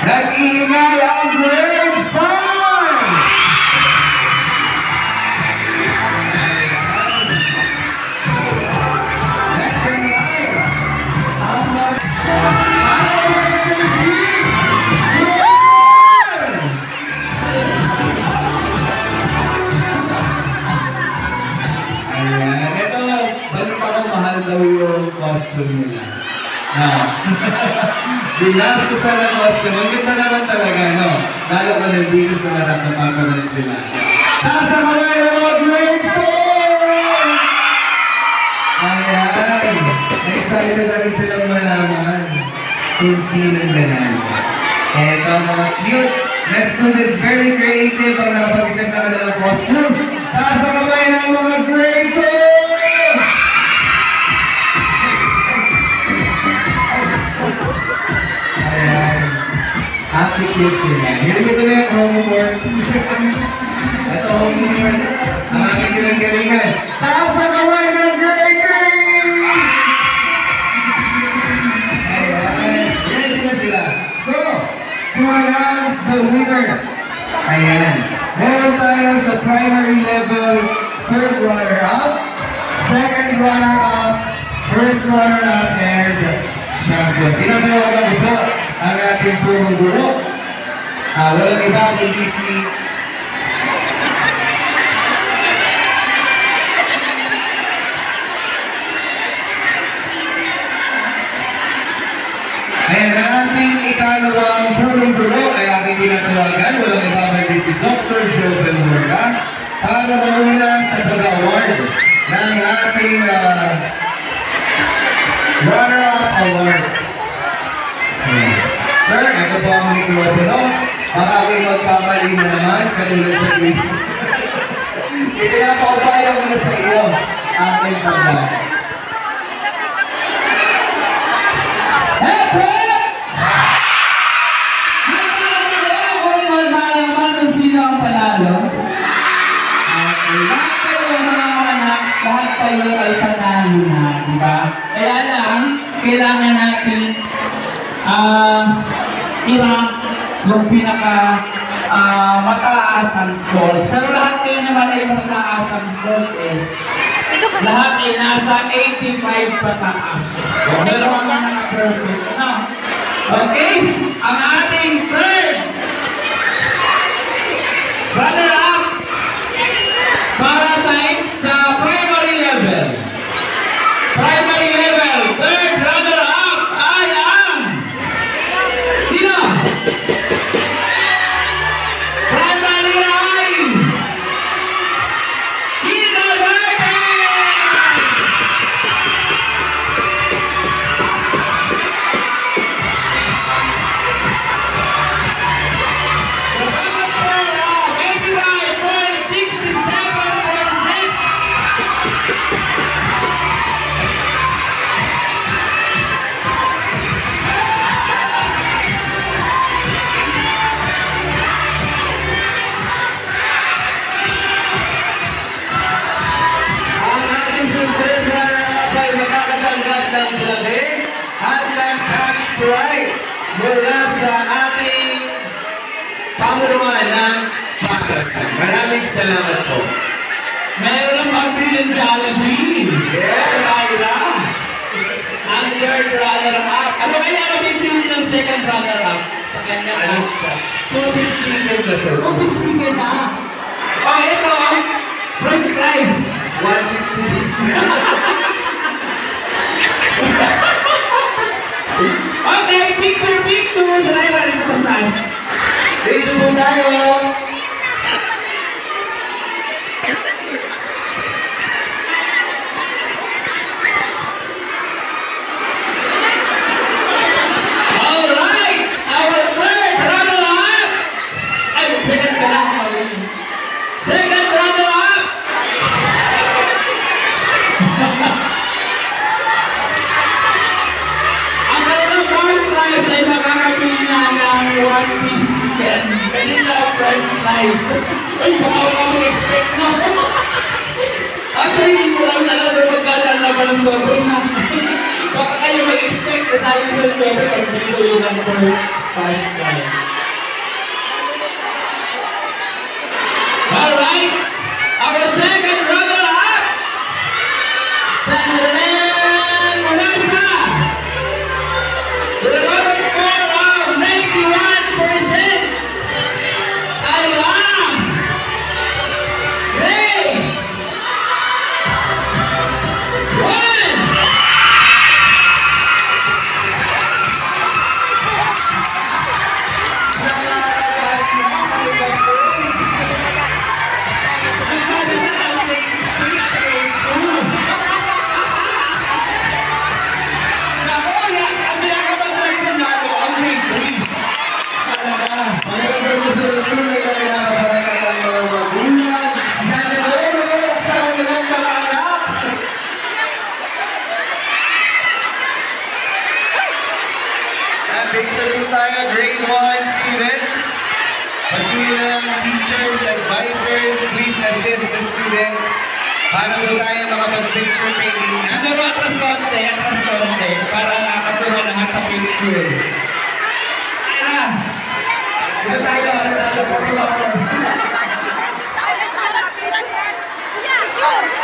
Nag-iingay ang grade 5! Next in line, ang ayan, ito, balita ko mahal daw yung costume nila. Binastusan ang costume. Ang ganda naman talaga, no? Lalo ka nandito sa harap na papanood sila. Taas ang kamay ng mga grade 4! Ayan. Excited na rin silang malaman kung sinong nanalo. Eto mga cute. Next students, very creative ang nakapag-isip na kanilang costume. Taas ang kamay ng mga grade 4! Happy cute nila. Yan ito na yung homework. Ito homework. Ang aking pinagalingan. Taas ang kamay ng grade 3! Ayan. Yan sila. So, to announce the winners. Ayan. Meron tayo sa primary level, third runner-up, second runner-up, first runner-up, and champion. Pinanawagan ko po ang ating purong guro. Walang iba kundi si ayan, ang ating ikalawang purong guro ay ating pinanawagan. Walang iba kundi si Dr. Jovel Morga para mauna sa pag-award ng ating runner-up awards. Sir, ito po ang mikropono. Baka ako'y magkamali na naman, katulad sa video. Ipinapaubaya ko na sa iyo aking tanda. Hepe! Nagpapagaya kung malaman kung sino ang panalo. Lahat kayo mga anak, lahat kayo ay panalo na, di ba? Kaya lang, kailangan natin yung pinaka mataasang scores. Pero lahat kayo naman ay mataasang scores eh. Lahat ay nasa 85 pataas. Pero ang mga perfect. Ano? Okay? Ang ating third runner-up para sa primary level. Primary level, third runner-up ay ang sino? Primary ay kindergarten! The total score of 85.6. At ang cash prize mula sa ating pamunuan ng Pakatan. Maraming salamat po. Meron ng pagpili ng Jollibee. Yes! Laura. Ang third runner-up. Ano kaya ang pipili ng second runner-up sa kanya? Ano? Two-piece chicken na sir. Two-piece chicken na? Oh, ito. French fries. One-piece chicken. Okay, picture! Sanay na rin ito mas nice. Picture po tayo! Alright! Our third runner-up! Ay, second ka lang. Second runner-up! Ang kanilang fourth prize ay makakapili na ng one-piece chicken. Kanina, french fries. Ay, baka wala mong expect na. Actually, hindi ko lang alam kung magkano ang laban ng sobrang na. Baka kayo mag-expect na sabi sa pwede pag binilo yun ang first. 5 points. All right, our second runner-up. Tandanan Mulasa. With a total score of 91%. I am Ray. 1. Nako, yan. Ang ginagawa talaga ng nalo, ang grade 3. Talaga. Mayroon po sila tunay na kinakabahan ng mga magulang na nalulog sa kanilang mga anak. At picture po tayo, grade 1 students. Pasuyin na lang teachers, advisors, please assist the students para po tayo makapag-picture taking. Ano ba atras konti? Para nakakatuwa lahat sa picture. Ayun na. Ito tayo. Ito tayo. Yeah,